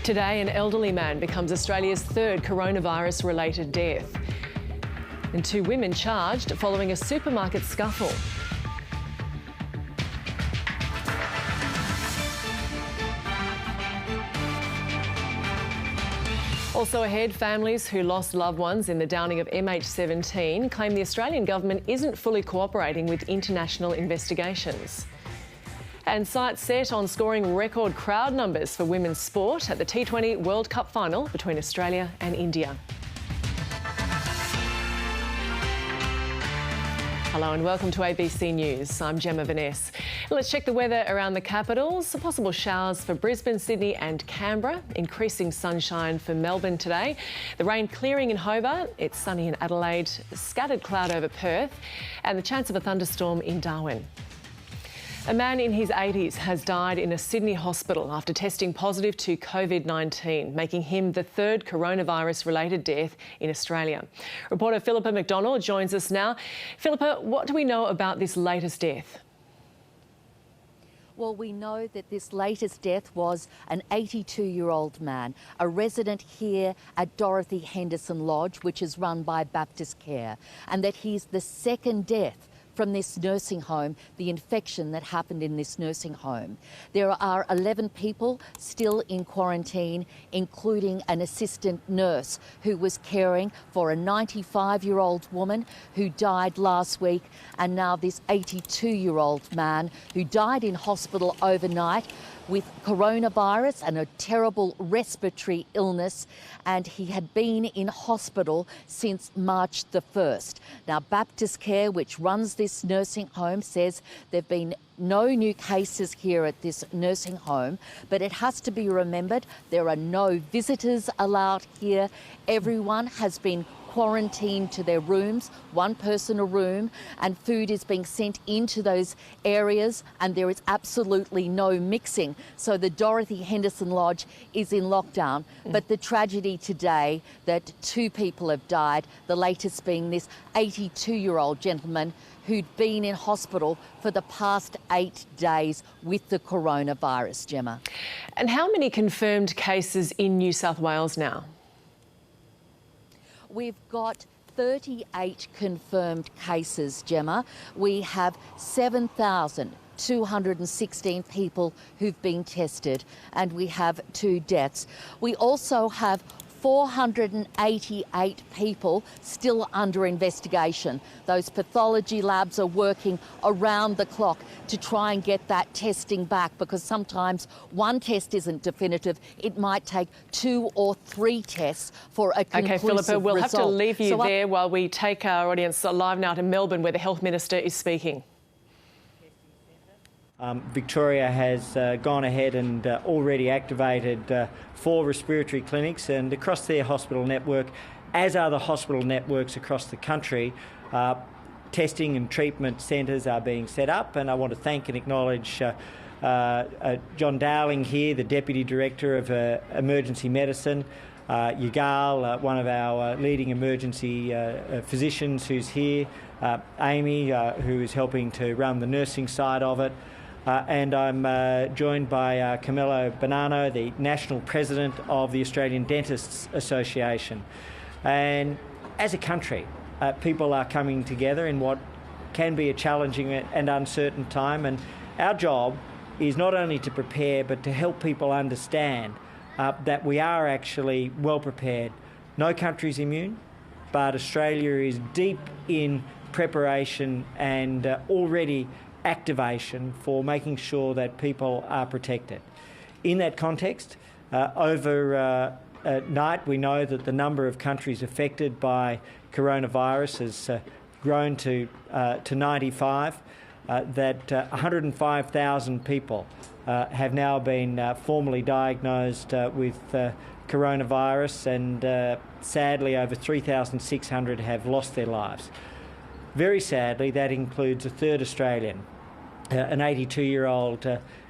Today, an elderly man becomes Australia's third coronavirus-related death. And 2 women charged following a supermarket scuffle. Also ahead, families who lost loved ones in the downing of MH17 claim the Australian government isn't fully cooperating with international investigations. And sights set on scoring record crowd numbers for women's sport at the T20 World Cup final between Australia and India. Hello and welcome to ABC News. I'm Gemma Veness. Let's check the weather around the capitals. Possible showers for Brisbane, Sydney and Canberra. Increasing sunshine for Melbourne today. The rain clearing in Hobart. It's sunny in Adelaide. Scattered cloud over Perth. And the chance of a thunderstorm in Darwin. A man in his 80s has died in a Sydney hospital after testing positive to COVID-19, making him the third coronavirus-related death in Australia. Reporter Philippa McDonald joins us now. Philippa, what do we know about this latest death? Well, we know that this latest death was an 82-year-old man, a resident here at Dorothy Henderson Lodge, which is run by Baptist Care, and that he's the second death from this nursing home, the infection that happened in this nursing home. There are 11 people still in quarantine, including an assistant nurse who was caring for a 95-year-old woman who died last week, and now this 82-year-old man who died in hospital overnight with coronavirus and a terrible respiratory illness, and he had been in hospital since March the 1st. Now, Baptist Care, which runs this nursing home, says there have been no new cases here at this nursing home, but it has to be remembered there are no visitors allowed here. Everyone has been quarantined to their rooms, one person a room, and food is being sent into those areas, and there is absolutely no mixing. So the Dorothy Henderson Lodge is in lockdown. But the tragedy today that 2 people have died, the latest being this 82-year-old gentleman who'd been in hospital for the past 8 days with the coronavirus, Gemma. And how many confirmed cases in New South Wales now? We've got 38 confirmed cases, Gemma. We have 7,216 people who've been tested, and we have 2 deaths. We also have 488 people still under investigation. Those pathology labs are working around the clock to try and get that testing back, because sometimes one test isn't definitive. It might take 2 or 3 tests for a conclusive result. OK, Philippa, we'll have to leave you there while we take our audience live now to Melbourne, where the Health Minister is speaking. Victoria has gone ahead and already activated 4 respiratory clinics, and across their hospital network, as are the hospital networks across the country, testing and treatment centres are being set up. And I want to thank and acknowledge John Dowling here, the Deputy Director of Emergency Medicine, Yigal, one of our leading emergency physicians who's here, Amy, who is helping to run the nursing side of it. And I'm joined by Camillo Bonanno, the National President of the Australian Dentists Association. And as a country, people are coming together in what can be a challenging and uncertain time. And our job is not only to prepare, but to help people understand that we are actually well prepared. No country's immune, but Australia is deep in preparation and already activation for making sure that people are protected. In that context, overnight we know that the number of countries affected by coronavirus has grown to 95, that 105,000 people have now been formally diagnosed with coronavirus, and sadly over 3,600 have lost their lives. Very sadly, that includes a third Australian, an 82-year-old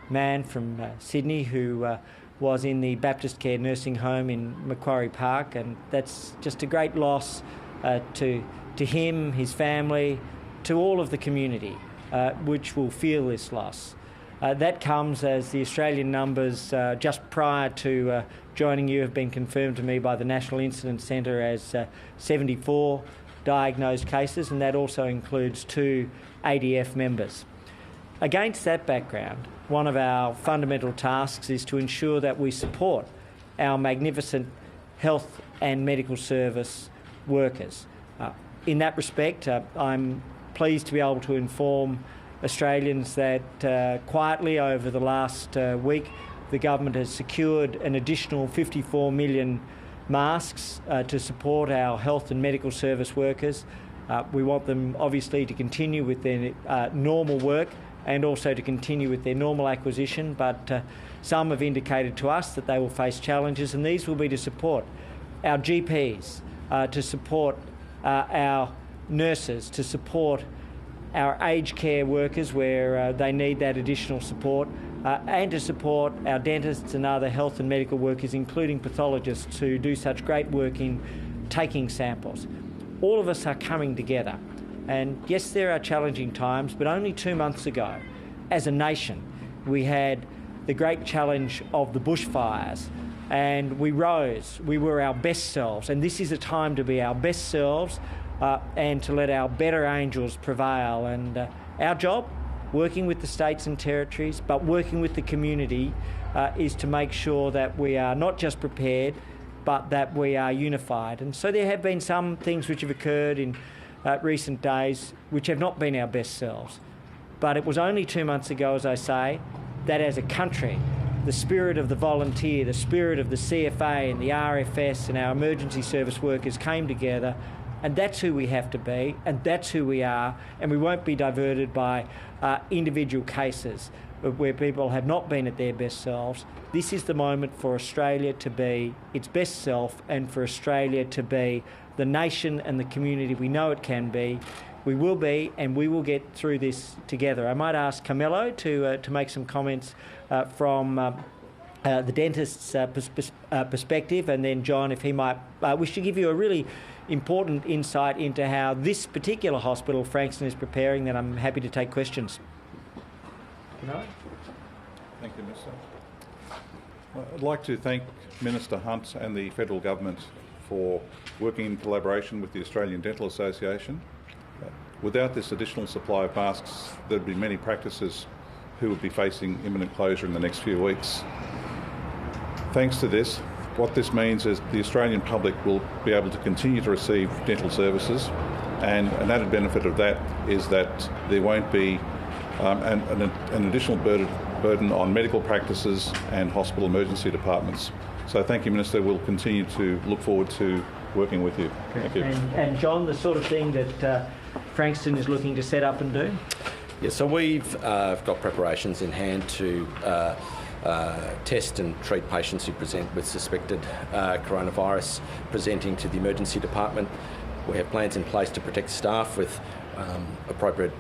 man from Sydney who was in the Baptist Care nursing home in Macquarie Park, and that's just a great loss to him, his family, to all of the community, which will feel this loss. That comes as the Australian numbers just prior to joining you have been confirmed to me by the National Incident Centre as 74 diagnosed cases, and that also includes 2 ADF members. Against that background, one of our fundamental tasks is to ensure that we support our magnificent health and medical service workers. In that respect, I'm pleased to be able to inform Australians that quietly over the last week the government has secured an additional 54 million masks to support our health and medical service workers. We want them obviously to continue with their normal work and also to continue with their normal acquisition, but some have indicated to us that they will face challenges, and these will be to support our GPs, to support our nurses, to support our aged care workers where they need that additional support, and to support our dentists and other health and medical workers, including pathologists who do such great work in taking samples. All of us are coming together. And yes, there are challenging times, but only 2 months ago, as a nation, we had the great challenge of the bushfires, and we rose, we were our best selves, and this is a time to be our best selves and to let our better angels prevail. And our job, working with the states and territories, but working with the community, is to make sure that we are not just prepared, but that we are unified. And so there have been some things which have occurred in recent days which have not been our best selves. But it was only 2 months ago, as I say, that as a country, the spirit of the volunteer, the spirit of the CFA and the RFS and our emergency service workers came together, and that's who we have to be, and that's who we are, and we won't be diverted by individual cases where people have not been at their best selves. This is the moment for Australia to be its best self and for Australia to be the nation and the community we know it can be. We will be, and we will get through this together. I might ask Carmelo to make some comments from the dentist's perspective, and then John, if he might wish to give you a really important insight into how this particular hospital, Frankston, is preparing, then I'm happy to take questions. Thank you, Minister. I'd like to thank Minister Hunt and the Federal Government for working in collaboration with the Australian Dental Association. Without this additional supply of masks, there'd be many practices who would be facing imminent closure in the next few weeks. Thanks to this, what this means is the Australian public will be able to continue to receive dental services, and an added benefit of that is that there won't be an additional burden on medical practices and hospital emergency departments. So thank you, Minister. We'll continue to look forward to working with you. Thank you. And John, the sort of thing that Frankston is looking to set up and do? Yeah, so we've got preparations in hand to test and treat patients who present with suspected coronavirus presenting to the emergency department. We have plans in place to protect staff with appropriate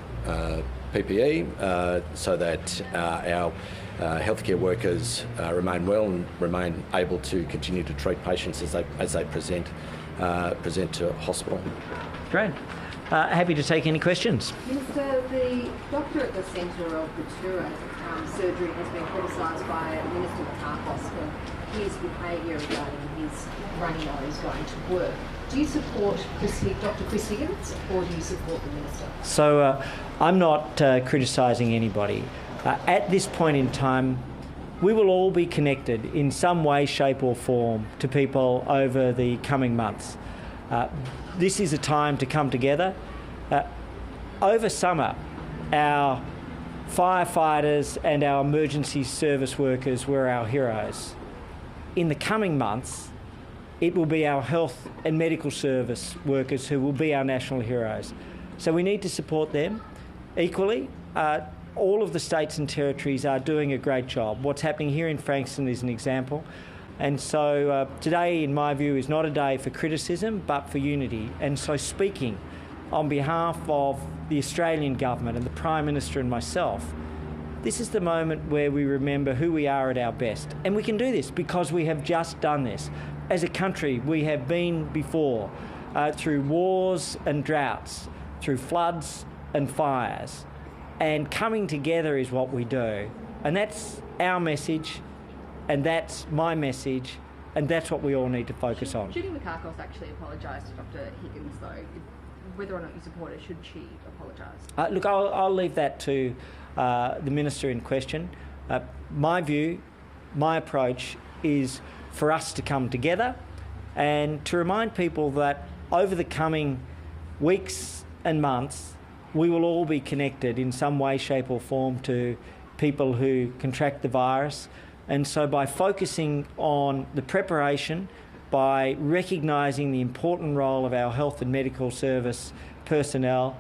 PPE so that our healthcare workers remain well and remain able to continue to treat patients as they present to hospital. Great. Happy to take any questions. Minister, the doctor at the centre of the Tura surgery has been criticised by Minister Karpos for his behaviour regarding his runny nose going to work. Do you support Dr Chris Higgins, or do you support the Minister? So I'm not criticising anybody. At this point in time, we will all be connected in some way, shape or form to people over the coming months. This is a time to come together. Over summer, our firefighters and our emergency service workers were our heroes. In the coming months, it will be our health and medical service workers who will be our national heroes. So we need to support them. Equally, all of the states and territories are doing a great job. What's happening here in Frankston is an example. And so today, in my view, is not a day for criticism, but for unity. And so speaking on behalf of the Australian government and the Prime Minister and myself, this is the moment where we remember who we are at our best. And we can do this because we have just done this. As a country, we have been before through wars and droughts, through floods and fires. And coming together is what we do. And that's our message, and that's my message, and that's what we all need to focus on. Judy Mikakos actually apologised to Dr Higgins, though. Whether or not you support her, should she apologise? Look, I'll leave that to the Minister in question. My view, my approach is for us to come together and to remind people that over the coming weeks and months, we will all be connected in some way, shape or form to people who contract the virus. And so by focusing on the preparation, by recognising the important role of our health and medical service personnel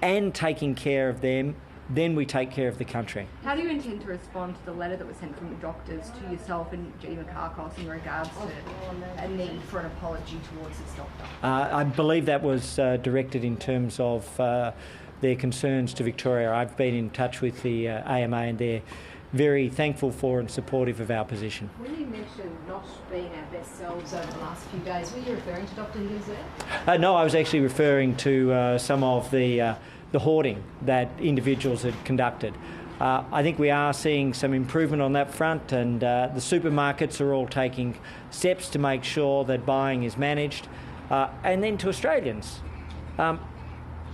and taking care of them, then we take care of the country. How do you intend to respond to the letter that was sent from the doctors to yourself and Judy Mikakos in regards to a need for an apology towards this doctor? I believe that was directed in terms of their concerns to Victoria. I've been in touch with the AMA and they're very thankful for and supportive of our position. When you mentioned not being our best selves over the last few days, were you referring to Dr Higgins there? No, I was actually referring to some of the hoarding that individuals had conducted. I think we are seeing some improvement on that front, and the supermarkets are all taking steps to make sure that buying is managed. And then to Australians,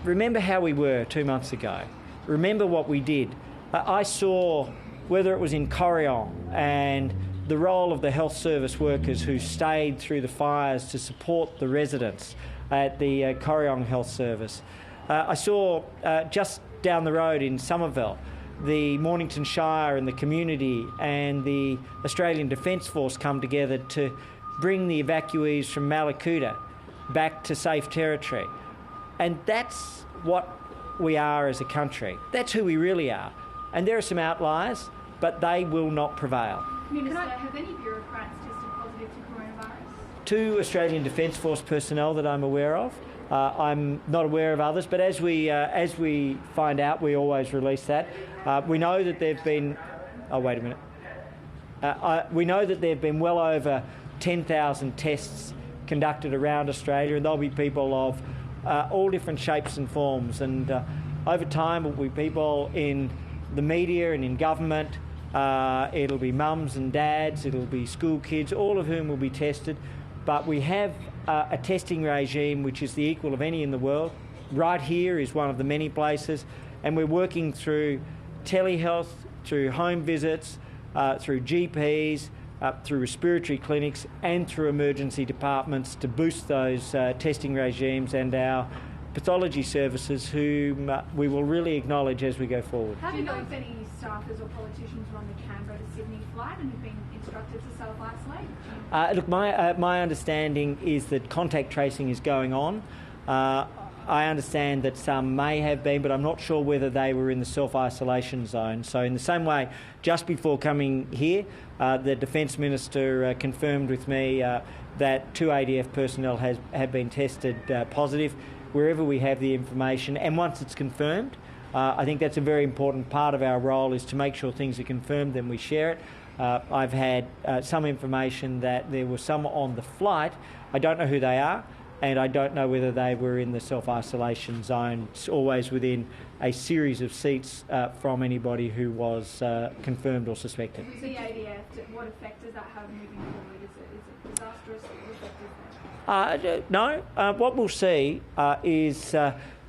remember how we were 2 months ago. Remember what we did. I saw, whether it was in Corryong and the role of the health service workers who stayed through the fires to support the residents at the Corryong Health Service. I saw just down the road in Somerville, the Mornington Shire and the community and the Australian Defence Force come together to bring the evacuees from Malakuta back to safe territory. And that's what we are as a country. That's who we really are. And there are some outliers, but they will not prevail. Minister, have any bureaucrats tested positive to coronavirus? 2 Australian Defence Force personnel that I'm aware of. I'm not aware of others, but as we find out, we always release that. We know that there've been. Oh, wait a minute. We know that there've been well over 10,000 tests conducted around Australia, and there'll be people of all different shapes and forms. And over time, will be people in the media and in government. It'll be mums and dads. It'll be school kids, all of whom will be tested. But we have a testing regime which is the equal of any in the world. Right here is one of the many places, and we're working through telehealth, through home visits, through GPs, through respiratory clinics and through emergency departments to boost those testing regimes and our pathology services, whom we will really acknowledge as we go forward. How do you know if any staffers or politicians were on the Canberra to Sydney flight and have been instructed to self-isolate? Look, my understanding is that contact tracing is going on. I understand that some may have been, but I'm not sure whether they were in the self-isolation zone. So in the same way, just before coming here, the Defence Minister confirmed with me that 2 ADF personnel have been tested positive. Wherever we have the information, and once it's confirmed, I think that's a very important part of our role, is to make sure things are confirmed, then we share it. I've had some information that there were some on the flight. I don't know who they are, and I don't know whether they were in the self-isolation zone. It's always within a series of seats from anybody who was confirmed or suspected. The ADF, what effect does that have moving forward? Is it disastrous or effective? No. What we'll see is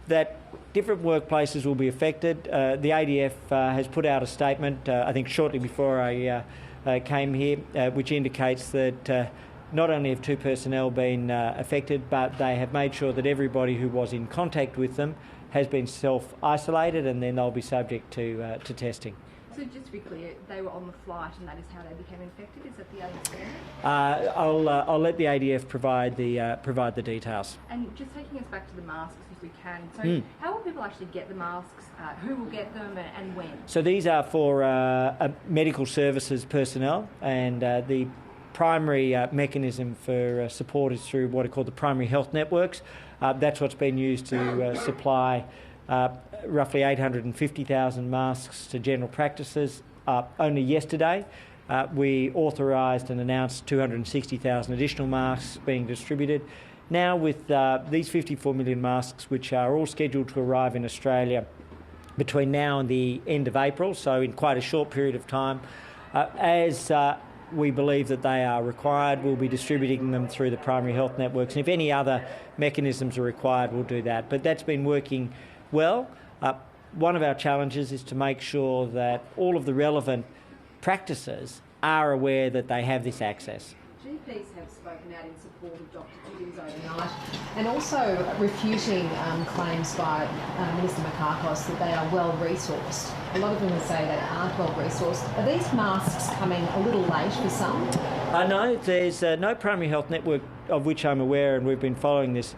that different workplaces will be affected. The ADF has put out a statement, I think shortly before I came here, which indicates that not only have 2 personnel been affected, but they have made sure that everybody who was in contact with them has been self-isolated, and then they'll be subject to testing. So just to be clear, they were on the flight and that is how they became infected? Is that the understanding? I'll let the ADF provide the details. And just taking us back to the masks, if we can. So how will people actually get the masks? Who will get them and when? So these are for medical services personnel, and the primary mechanism for support is through what are called the primary health networks. That's what's been used to supply roughly 850,000 masks to general practices. Only yesterday we authorised and announced 260,000 additional masks being distributed. Now with these 54 million masks, which are all scheduled to arrive in Australia between now and the end of April, so in quite a short period of time. As we believe that they are required, we'll be distributing them through the primary health networks, and if any other mechanisms are required, we'll do that. But that's been working well. One of our challenges is to make sure that all of the relevant practices are aware that they have this access. GPs have spoken out in support of Dr. Jiggins overnight and also refuting claims by Minister Makakos that they are well resourced. A lot of them say they aren't well resourced. Are these masks coming a little late for some? No, there's no primary health network of which I'm aware, and we've been following this,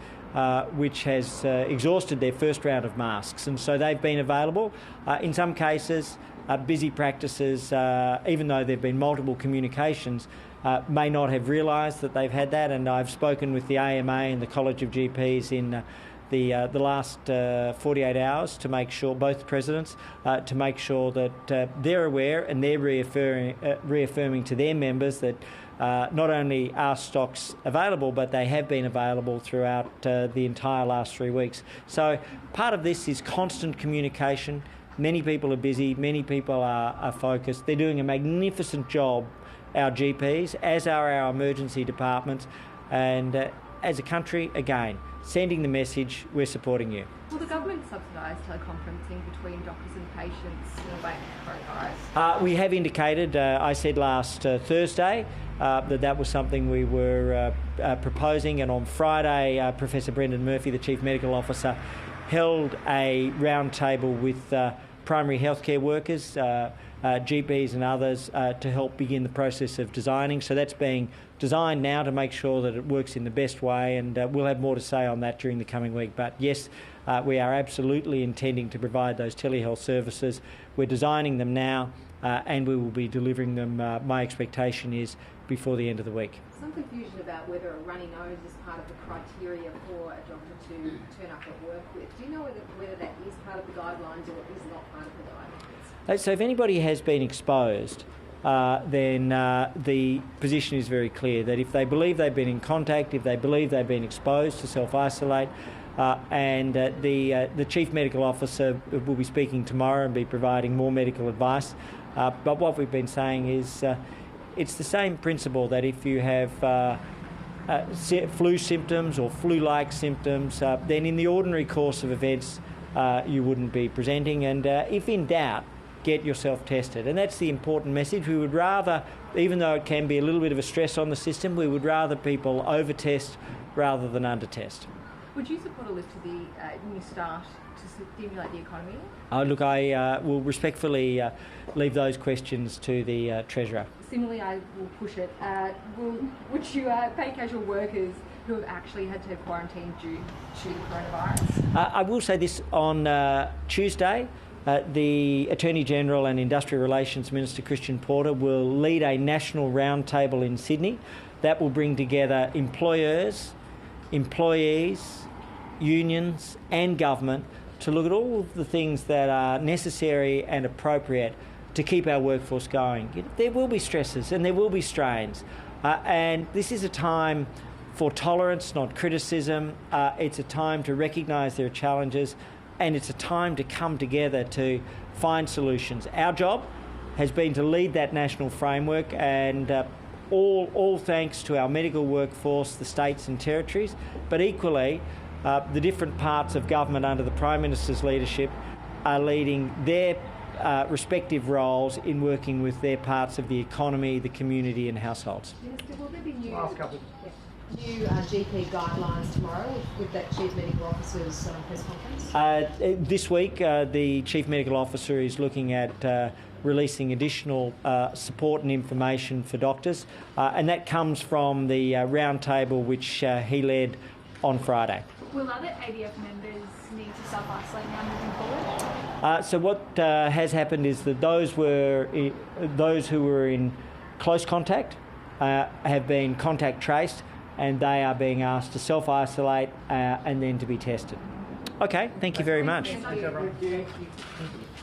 which has exhausted their first round of masks, and so they've been available. In some cases, busy practices, even though there have been multiple communications, may not have realised that they've had that, and I've spoken with the AMA and the College of GPs in the last 48 hours to make sure, both presidents, to make sure that they're aware and they're reaffirming to their members that not only are stocks available, but they have been available throughout the entire last 3 weeks. So part of this is constant communication. Many people are busy, many people are focused. They're doing a magnificent job, our GPs, as are our emergency departments, and as a country, again, sending the message, we're supporting you. Will the government subsidise teleconferencing between doctors and patients in the wake of coronavirus? We have indicated, I said last Thursday, that was something we were proposing, and on Friday, Professor Brendan Murphy, the Chief Medical Officer, held a roundtable with primary healthcare workers, GPs and others to help begin the process of designing. So that's being designed now to make sure that it works in the best way, and we'll have more to say on that during the coming week. But yes, we are absolutely intending to provide those telehealth services. We're designing them now and we will be delivering them, my expectation is, before the end of the week. Some confusion about whether a runny nose is part of the criteria for a doctor to turn up at work with. Do you know whether that is part of the guidelines or is not part of the guidelines? So if anybody has been exposed, then the position is very clear that if they believe they've been in contact, if they believe they've been exposed, to self-isolate, and the Chief Medical Officer will be speaking tomorrow and be providing more medical advice. But what we've been saying is it's the same principle that if you have flu symptoms or flu-like symptoms, then in the ordinary course of events you wouldn't be presenting, and if in doubt, get yourself tested. And that's the important message. We would rather, even though it can be a little bit of a stress on the system, we would rather people over-test rather than under-test. Would you support a lift to the new start to stimulate the economy? Look, I will respectfully leave those questions to the Treasurer. Similarly, I will push it. Would you pay casual workers who have actually had to quarantine due to the coronavirus? I will say this, on Tuesday, the Attorney-General and Industrial Relations Minister Christian Porter will lead a national roundtable in Sydney that will bring together employers, employees, unions and government to look at all of the things that are necessary and appropriate to keep our workforce going. There will be stresses and there will be strains, and this is a time for tolerance, not criticism. It's a time to recognise there are challenges, and it's a time to come together to find solutions. Our job has been to lead that national framework, and all thanks to our medical workforce, the states and territories, but equally the different parts of government under the Prime Minister's leadership are leading their respective roles in working with their parts of the economy, the community and households. Minister, will there be new GP guidelines tomorrow with that Chief Medical Officer's press conference? This week, the Chief Medical Officer is looking at releasing additional support and information for doctors, and that comes from the roundtable which he led on Friday. Will other ADF members need to self-isolate now moving forward? So what has happened is that those who were in close contact have been contact traced, and they are being asked to self-isolate and then to be tested. Okay, thank you very much.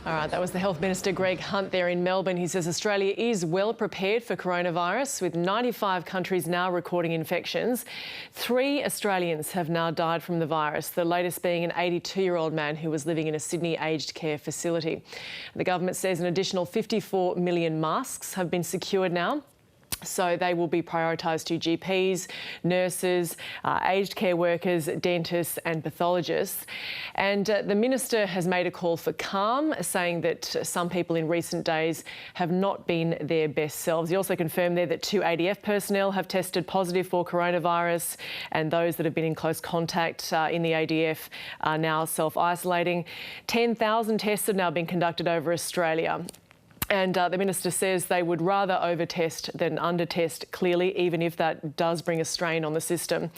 All right, that was the Health Minister Greg Hunt there in Melbourne. He says Australia is well prepared for coronavirus, with 95 countries now recording infections. 3 Australians have now died from the virus, the latest being an 82-year-old man who was living in a Sydney aged care facility. The government says an additional 54 million masks have been secured now. So they will be prioritised to GPs, nurses, aged care workers, dentists and pathologists. And the Minister has made a call for calm, saying that some people in recent days have not been their best selves. He also confirmed there that 2 ADF personnel have tested positive for coronavirus, and those that have been in close contact in the ADF are now self-isolating. 10,000 tests have now been conducted over Australia. And the Minister says they would rather over-test than under-test, clearly, even if that does bring a strain on the system.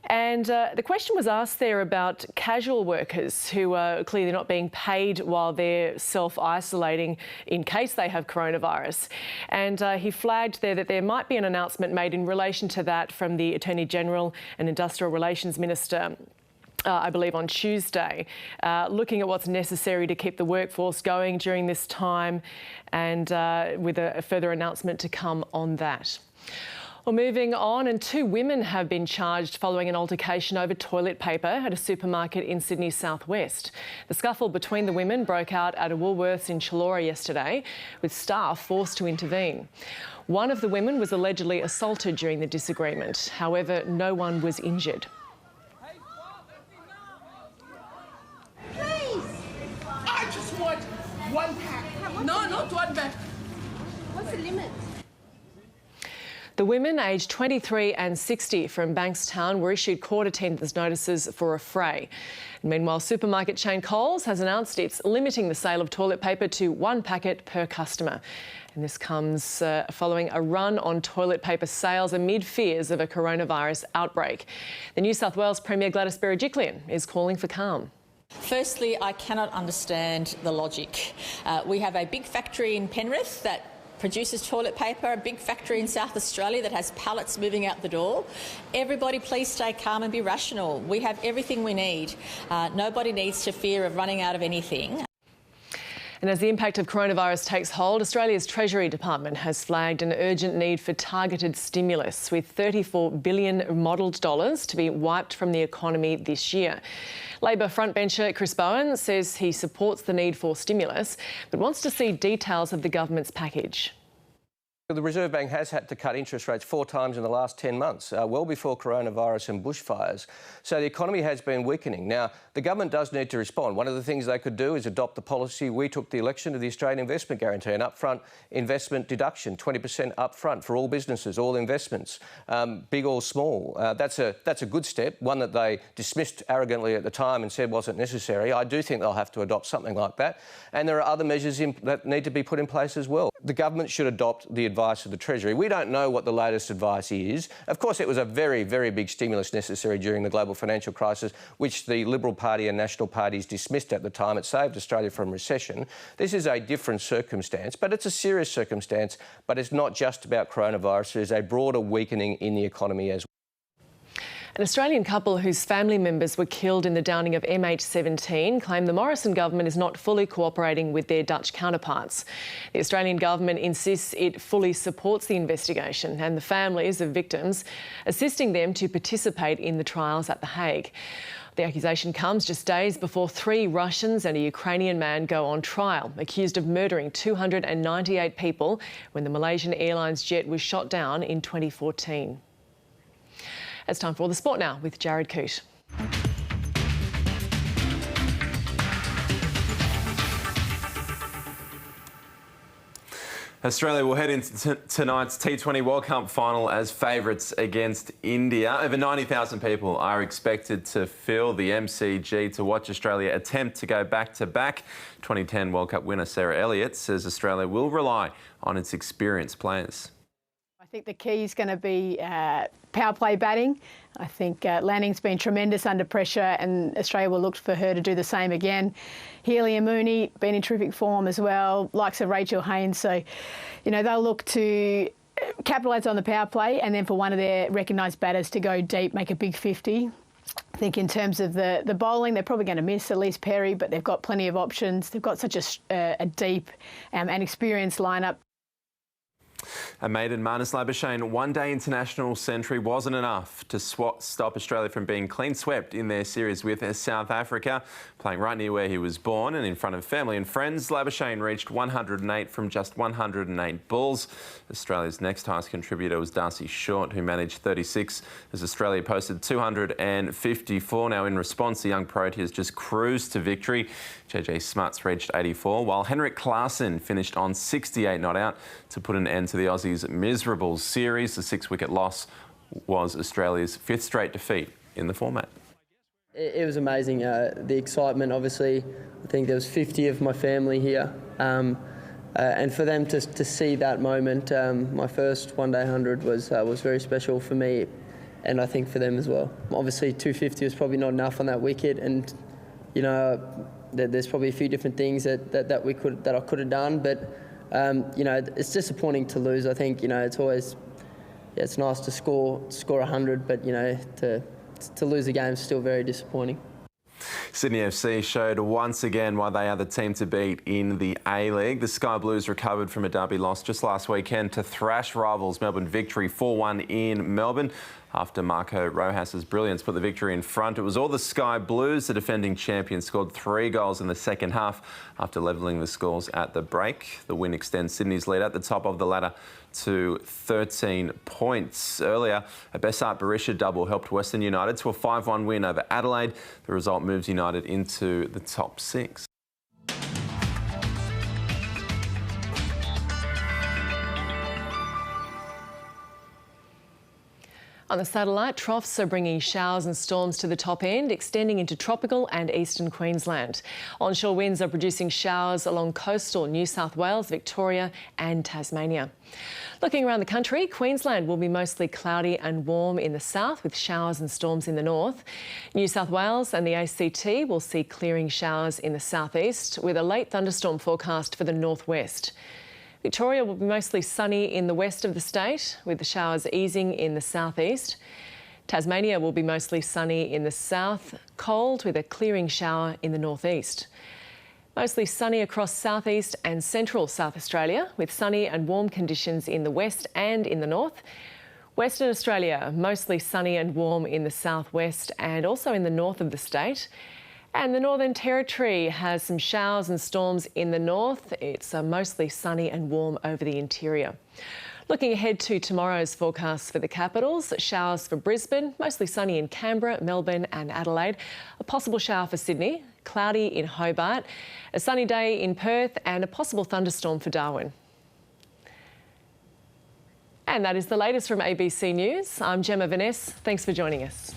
And the question was asked there about casual workers who are clearly not being paid while they're self-isolating in case they have coronavirus. And he flagged there that there might be an announcement made in relation to that from the Attorney-General and Industrial Relations Minister, I believe on Tuesday, looking at what's necessary to keep the workforce going during this time, and with a further announcement to come on that. Well, moving on, and 2 women have been charged following an altercation over toilet paper at a supermarket in Sydney's southwest. The scuffle between the women broke out at a Woolworths in Chullora yesterday, with staff forced to intervene. One of the women was allegedly assaulted during the disagreement. However, no one was injured. I just want 1 pack. No, not 1 pack. What's the limit? The women aged 23 and 60 from Bankstown were issued court attendance notices for a fray. Meanwhile, supermarket chain Coles has announced it's limiting the sale of toilet paper to 1 packet per customer. And this comes following a run on toilet paper sales amid fears of a coronavirus outbreak. The New South Wales Premier Gladys Berejiklian is calling for calm. Firstly, I cannot understand the logic. We have a big factory in Penrith that produces toilet paper, a big factory in South Australia that has pallets moving out the door. Everybody please stay calm and be rational. We have everything we need. Nobody needs to fear of running out of anything. And as the impact of coronavirus takes hold, Australia's Treasury Department has flagged an urgent need for targeted stimulus, with $34 billion modelled dollars to be wiped from the economy this year. Labor frontbencher Chris Bowen says he supports the need for stimulus, but wants to see details of the government's package. The Reserve Bank has had to cut interest rates 4 times in the last 10 months, well before coronavirus and bushfires. So the economy has been weakening. Now, the government does need to respond. One of the things they could do is adopt the policy we took the election of the Australian Investment Guarantee, an upfront investment deduction, 20% upfront for all businesses, all investments, big or small. That's a good step, one that they dismissed arrogantly at the time and said wasn't necessary. I do think they'll have to adopt something like that. And there are other measures that need to be put in place as well. The government should adopt the advice of the Treasury. We don't know what the latest advice is. Of course, it was a very, very big stimulus necessary during the global financial crisis, which the Liberal Party and National parties dismissed at the time. It saved Australia from recession. This is a different circumstance, but it's a serious circumstance. But it's not just about coronavirus. There's a broader weakening in the economy as well. An Australian couple whose family members were killed in the downing of MH17 claim the Morrison government is not fully cooperating with their Dutch counterparts. The Australian government insists it fully supports the investigation and the families of victims, assisting them to participate in the trials at The Hague. The accusation comes just days before 3 Russians and a Ukrainian man go on trial, accused of murdering 298 people when the Malaysian Airlines jet was shot down in 2014. It's time for all the sport now with Jared Coote. Australia will head into tonight's T20 World Cup final as favourites against India. Over 90,000 people are expected to fill the MCG to watch Australia attempt to go back-to-back. 2010 World Cup winner Sarah Elliott says Australia will rely on its experienced players. I think the key is going to be power play batting. I think Lanning's been tremendous under pressure, and Australia will look for her to do the same again. Healy and Mooney been in terrific form as well, likes of Rachel Haynes. So, you know, they'll look to capitalise on the power play and then for one of their recognised batters to go deep, make a big 50. I think in terms of the bowling, they're probably going to miss at least Perry, but they've got plenty of options. They've got such a deep and experienced lineup. A maiden Marnus Labuschagne one-day international century wasn't enough to stop Australia from being clean swept in their series with South Africa. Playing right near where he was born and in front of family and friends, Labuschagne reached 108 from just 108 balls. Australia's next highest contributor was Darcy Short, who managed 36 as Australia posted 254. Now, in response, the young Proteas just cruised to victory. JJ Smuts reached 84, while Henrik Klaasen finished on 68 not out to put an end to the Aussies' miserable series. The 6-wicket loss was Australia's 5th straight defeat in the format. It was amazing. The excitement, obviously, I think there was 50 of my family here. And for them to see that moment, my first one-day 100 was very special for me, and I think for them as well. Obviously, 250 was probably not enough on that wicket, and you know, there's probably a few different things that I could have done, but you know, it's disappointing to lose. I think, you know, it's always, yeah, it's nice to score 100, but you know, to lose a game is still very disappointing. Sydney FC showed once again why they are the team to beat in the A-League. The Sky Blues recovered from a derby loss just last weekend to thrash rivals Melbourne victory 4-1 in Melbourne. After Marco Rojas's brilliance put the victory in front, it was all the Sky Blues. The defending champions scored 3 goals in the second half after levelling the scores at the break. The win extends Sydney's lead at the top of the ladder to 13 points. Earlier, a Bessart Berisha double helped Western United to a 5-1 win over Adelaide. The result moves United into the top 6. On the satellite, troughs are bringing showers and storms to the top end, extending into tropical and eastern Queensland. Onshore winds are producing showers along coastal New South Wales, Victoria and Tasmania. Looking around the country, Queensland will be mostly cloudy and warm in the south with showers and storms in the north. New South Wales and the ACT will see clearing showers in the southeast with a late thunderstorm forecast for the northwest. Victoria will be mostly sunny in the west of the state, with the showers easing in the southeast. Tasmania will be mostly sunny in the south, cold with a clearing shower in the northeast. Mostly sunny across southeast and central South Australia, with sunny and warm conditions in the west and in the north. Western Australia, mostly sunny and warm in the southwest and also in the north of the state. And the Northern Territory has some showers and storms in the north. It's mostly sunny and warm over the interior. Looking ahead to tomorrow's forecast for the capitals, showers for Brisbane, mostly sunny in Canberra, Melbourne and Adelaide. A possible shower for Sydney, cloudy in Hobart, a sunny day in Perth and a possible thunderstorm for Darwin. And that is the latest from ABC News. I'm Gemma Veness. Thanks for joining us.